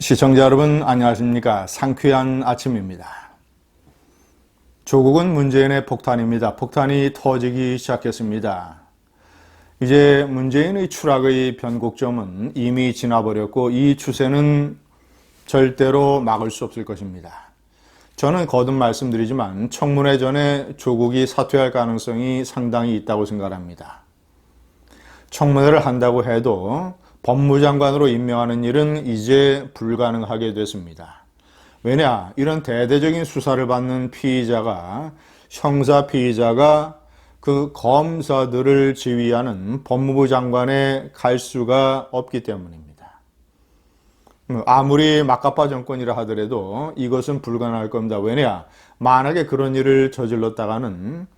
시청자 여러분 안녕하십니까? 상쾌한 아침입니다. 조국은 문재인의 폭탄입니다. 폭탄이 터지기 시작했습니다. 이제 문재인의 추락의 변곡점은 이미 지나버렸고 이 추세는 절대로 막을 수 없을 것입니다. 저는 거듭 말씀드리지만 청문회 전에 조국이 사퇴할 가능성이 상당히 있다고 생각합니다. 청문회를 한다고 해도 법무장관으로 임명하는 일은 이제 불가능하게 됐습니다. 왜냐? 이런 대대적인 수사를 받는 피의자가, 형사 피의자가 그 검사들을 지휘하는 법무부 장관에 갈 수가 없기 때문입니다. 아무리 막가파 정권이라 하더라도 이것은 불가능할 겁니다. 왜냐? 만약에 그런 일을 저질렀다가는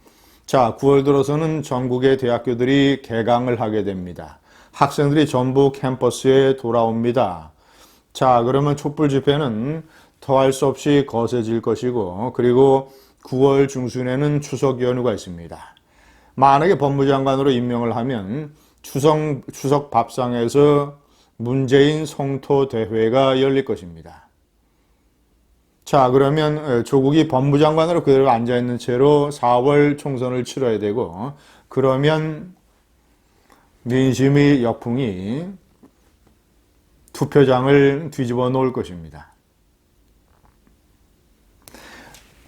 9월 들어서는 전국의 대학교들이 개강을 하게 됩니다. 학생들이 전부 캠퍼스에 돌아옵니다. 그러면 촛불 집회는 더할 수 없이 거세질 것이고, 그리고 9월 중순에는 추석 연휴가 있습니다. 만약에 법무장관으로 임명을 하면 추석 밥상에서 문재인 성토 대회가 열릴 것입니다. 그러면 조국이 법무장관으로 그대로 앉아있는 채로 4월 총선을 치러야 되고, 그러면 민심의 역풍이 투표장을 뒤집어 놓을 것입니다.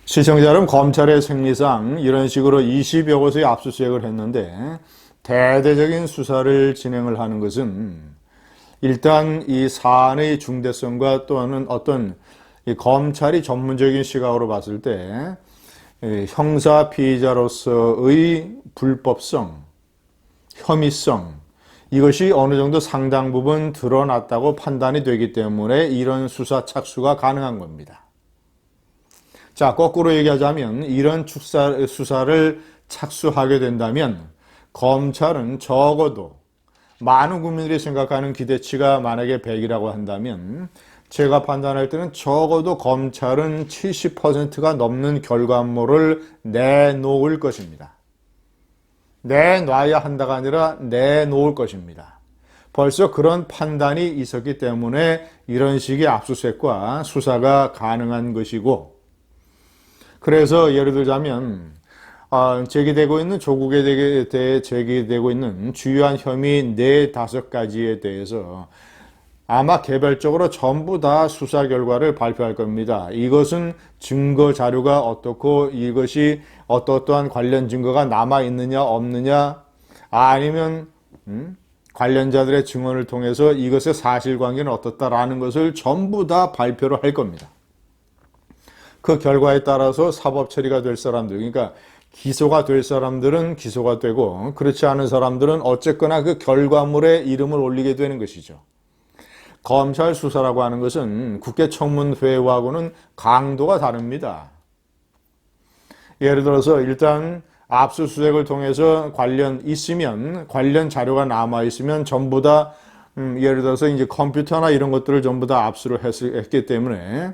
시청자 여러분, 검찰의 생리상 이런 식으로 20여 곳의 압수수색을 했는데 대대적인 수사를 진행을 하는 것은 일단 이 사안의 중대성과 또는 어떤 이 검찰이 전문적인 시각으로 봤을 때 형사 피의자로서의 불법성, 혐의성, 이것이 어느 정도 상당 부분 드러났다고 판단이 되기 때문에 이런 수사 착수가 가능한 겁니다. 거꾸로 얘기하자면 이런 수사를 착수하게 된다면 검찰은 적어도 많은 국민들이 생각하는 기대치가 만약에 100이라고 한다면 제가 판단할 때는 적어도 검찰은 70%가 넘는 결과물을 내놓을 것입니다. 내놔야 한다가 아니라 내놓을 것입니다. 벌써 그런 판단이 있었기 때문에 이런 식의 압수수색과 수사가 가능한 것이고, 그래서 예를 들자면 제기되고 있는 조국에 대해 제기되고 있는 주요한 혐의 4-5가지에 대해서 아마 개별적으로 전부 다 수사 결과를 발표할 겁니다. 이것은 증거 자료가 어떻고 이것이 어떠한 관련 증거가 남아있느냐 없느냐, 아니면 관련자들의 증언을 통해서 이것의 사실관계는 어떻다라는 것을 전부 다 발표를 할 겁니다. 그 결과에 따라서 사법 처리가 될 사람들, 그러니까 기소가 될 사람들은 기소가 되고 그렇지 않은 사람들은 어쨌거나 그 결과물에 이름을 올리게 되는 것이죠. 검찰 수사라고 하는 것은 국회 청문회하고는 강도가 다릅니다. 예를 들어서 일단 압수수색을 통해서 관련 자료가 남아있으면 전부 다 예를 들어서 이제 컴퓨터나 이런 것들을 전부 다 압수를 했기 때문에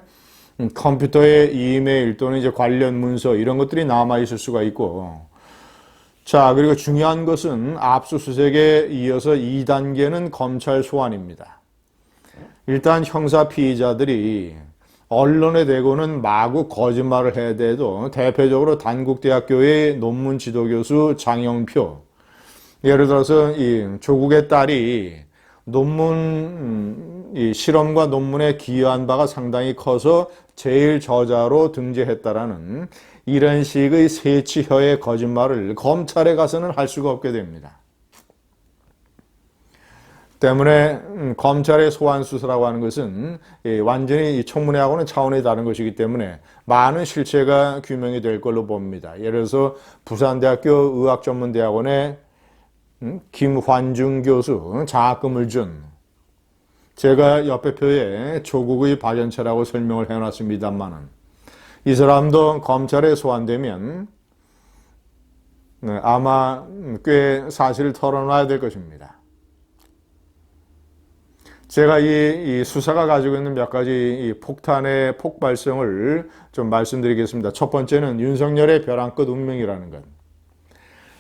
컴퓨터에 이메일 또는 이제 관련 문서 이런 것들이 남아있을 수가 있고, 그리고 중요한 것은 압수수색에 이어서 2단계는 검찰 소환입니다. 일단 형사 피의자들이 언론에 대고는 마구 거짓말을 해야 돼도 대표적으로 단국대학교의 논문 지도교수 장영표, 예를 들어서 이 조국의 딸이 이 실험과 논문에 기여한 바가 상당히 커서 제일 저자로 등재했다라는 이런 식의 새치혀의 거짓말을 검찰에 가서는 할 수가 없게 됩니다. 때문에 검찰의 소환 수사라고 하는 것은 완전히 청문회하고는 차원이 다른 것이기 때문에 많은 실체가 규명이 될 걸로 봅니다. 예를 들어서 부산대학교 의학전문대학원의 김환중 교수 장학금을 준, 제가 옆에 표에 조국의 박연차라고 설명을 해놨습니다만은 이 사람도 검찰에 소환되면 아마 꽤 사실을 털어놔야 될 것입니다. 제가 이 수사가 가지고 있는 몇 가지 이 폭탄의 폭발성을 좀 말씀드리겠습니다. 첫 번째는 윤석열의 벼랑 끝 운명이라는 것.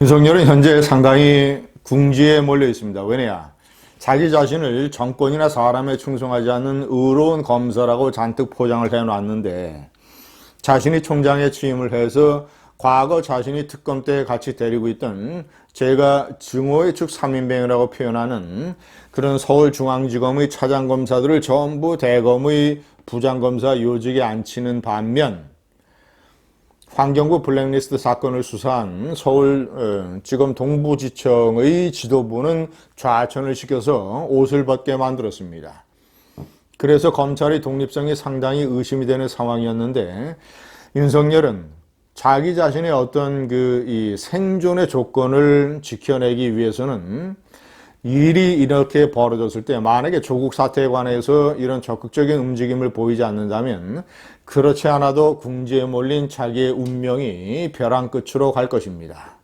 윤석열은 현재 상당히 궁지에 몰려 있습니다. 왜냐? 자기 자신을 정권이나 사람에 충성하지 않는 의로운 검사라고 잔뜩 포장을 해놨는데 자신이 총장에 취임을 해서 과거 자신이 특검 때 같이 데리고 있던 제가 증오의 축 3인방이라고 표현하는 그런 서울중앙지검의 차장검사들을 전부 대검의 부장검사 요직에 앉히는 반면 환경부 블랙리스트 사건을 수사한 서울지검 동부지청의 지도부는 좌천을 시켜서 옷을 벗게 만들었습니다. 그래서 검찰의 독립성이 상당히 의심이 되는 상황이었는데 윤석열은 자기 자신의 어떤 이 생존의 조건을 지켜내기 위해서는 일이 이렇게 벌어졌을 때 만약에 조국 사태에 관해서 이런 적극적인 움직임을 보이지 않는다면 그렇지 않아도 궁지에 몰린 자기의 운명이 벼랑 끝으로 갈 것입니다.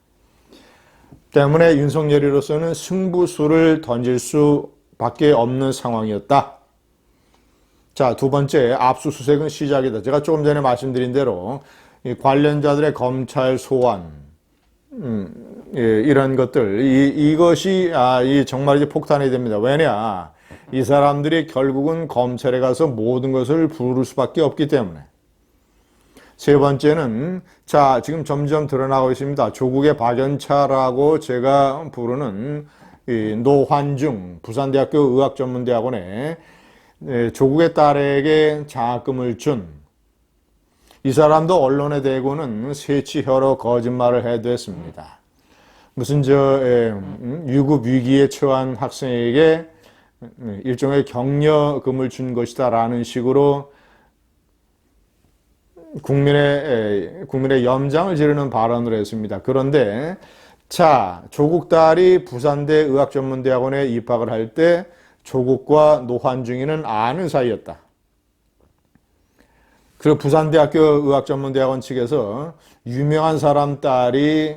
때문에 윤석열이로서는 승부수를 던질 수밖에 없는 상황이었다. 자, 두 번째, 압수수색은 시작이다. 제가 조금 전에 말씀드린 대로 이 관련자들의 검찰 소환, 이런 것들, 이것이 정말 이제 폭탄이 됩니다. 왜냐? 이 사람들이 결국은 검찰에 가서 모든 것을 부를 수밖에 없기 때문에. 세 번째는, 자, 지금 점점 드러나고 있습니다. 조국의 박연차라고 제가 부르는 노환중, 부산대학교 의학전문대학원에 조국의 딸에게 장학금을 준 이 사람도 언론에 대고는 새치혀로 거짓말을 해댔습니다. 무슨 유급 위기에 처한 학생에게 일종의 격려금을 준 것이다라는 식으로 국민의 염장을 지르는 발언을 했습니다. 그런데 자, 조국 딸이 부산대 의학전문대학원에 입학을 할 때 조국과 노환중이는 아는 사이였다. 그리고 부산대학교 의학전문대학원 측에서 유명한 사람 딸이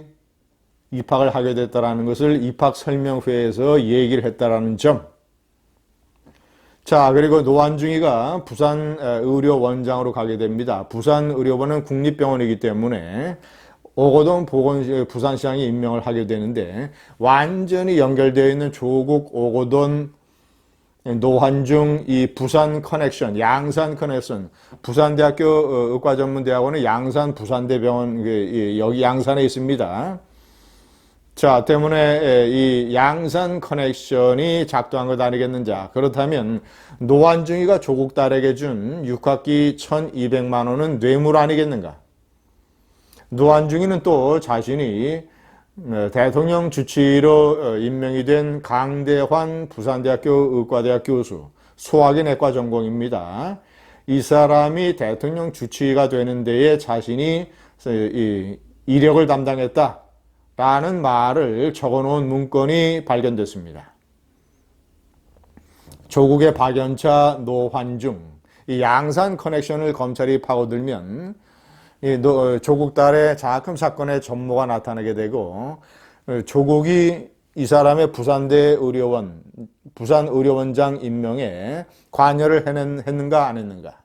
입학을 하게 됐다는 것을 입학설명회에서 얘기를 했다는 점. 자, 그리고 노환중이가 부산의료원장으로 가게 됩니다. 부산의료원은 국립병원이기 때문에 오거돈 부산시장이 임명을 하게 되는데 완전히 연결되어 있는 조국, 오거돈, 노환중, 이 부산 커넥션, 양산 커넥션, 부산대학교 의과전문대학원은 양산 부산대병원, 여기 양산에 있습니다. 자, 때문에 이 양산 커넥션이 작동한 것 아니겠는가. 그렇다면 노환중이가 조국 딸에게 준 6학기 1,200만 원은 뇌물 아니겠는가. 노환중이는 또 자신이 대통령 주치의로 임명이 된 강대환 부산대학교 의과대학 교수, 소화기 내과 전공입니다. 이 사람이 대통령 주치의가 되는 데에 자신이 이력을 담당했다라는 말을 적어놓은 문건이 발견됐습니다. 조국의 박연차, 노환중, 이 양산 커넥션을 검찰이 파고들면 조국 딸의 장학금 사건의 전모가 나타나게 되고 조국이 이 사람의 부산대 의료원, 부산 의료원장 임명에 관여를 했는가 안 했는가.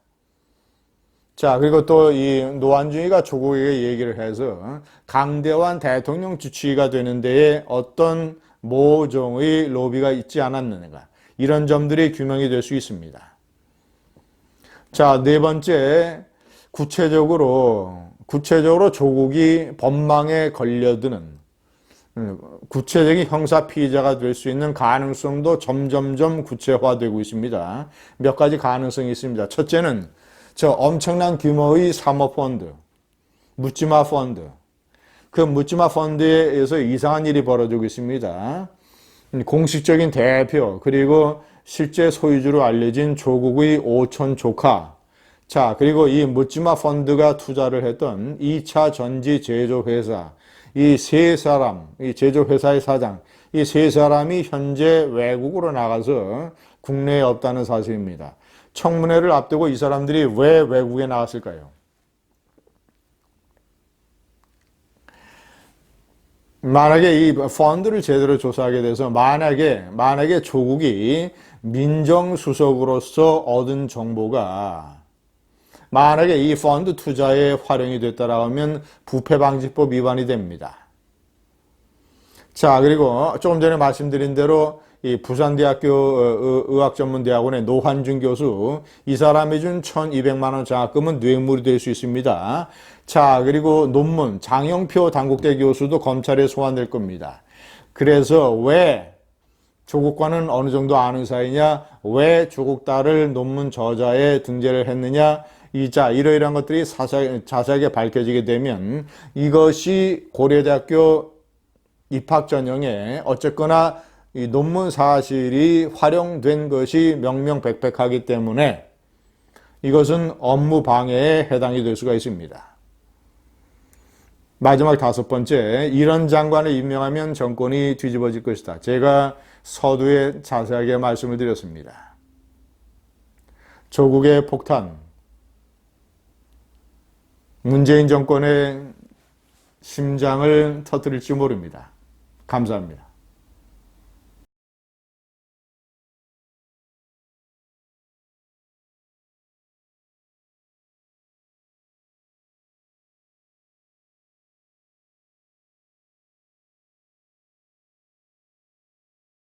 자, 그리고 또 이 노환중이가 조국에게 얘기를 해서 강대환 대통령 주치의가 되는 데에 어떤 모종의 로비가 있지 않았는가. 이런 점들이 규명이 될 수 있습니다. 자, 네 번째, 구체적으로 조국이 법망에 걸려드는 구체적인 형사 피의자가 될 수 있는 가능성도 점점점 구체화되고 있습니다. 몇 가지 가능성이 있습니다. 첫째는 저 엄청난 규모의 사모펀드, 묻지마 펀드. 그 묻지마 펀드에 의해서 이상한 일이 벌어지고 있습니다. 공식적인 대표, 그리고 실제 소유주로 알려진 조국의 오촌 조카. 자, 그리고 이 묻지마 펀드가 투자를 했던 2차 전지 제조회사, 이 세 사람, 이 제조회사의 사장, 이 세 사람이 현재 외국으로 나가서 국내에 없다는 사실입니다. 청문회를 앞두고 이 사람들이 왜 외국에 나갔을까요? 만약에 이 펀드를 제대로 조사하게 돼서 만약에 조국이 민정수석으로서 얻은 정보가 만약에 이 펀드 투자에 활용이 됐다라면 부패방지법 위반이 됩니다. 자, 그리고 조금 전에 말씀드린 대로 이 부산대학교 의학전문대학원의 노환준 교수, 이 사람이 준 1,200만 원 장학금은 뇌물이 될 수 있습니다. 자, 그리고 논문 장영표 단국대 교수도 검찰에 소환될 겁니다. 그래서 왜 조국과는 어느 정도 아는 사이냐, 왜 조국 딸을 논문 저자에 등재를 했느냐, 이러이러한 것들이 자세하게 밝혀지게 되면 이것이 고려대학교 입학 전형에 어쨌거나 이 논문 사실이 활용된 것이 명명백백하기 때문에 이것은 업무 방해에 해당이 될 수가 있습니다. 마지막 5번째, 이런 장관을 임명하면 정권이 뒤집어질 것이다. 제가 서두에 자세하게 말씀을 드렸습니다. 조국의 폭탄, 문재인 정권의 심장을 터뜨릴지 모릅니다. 감사합니다.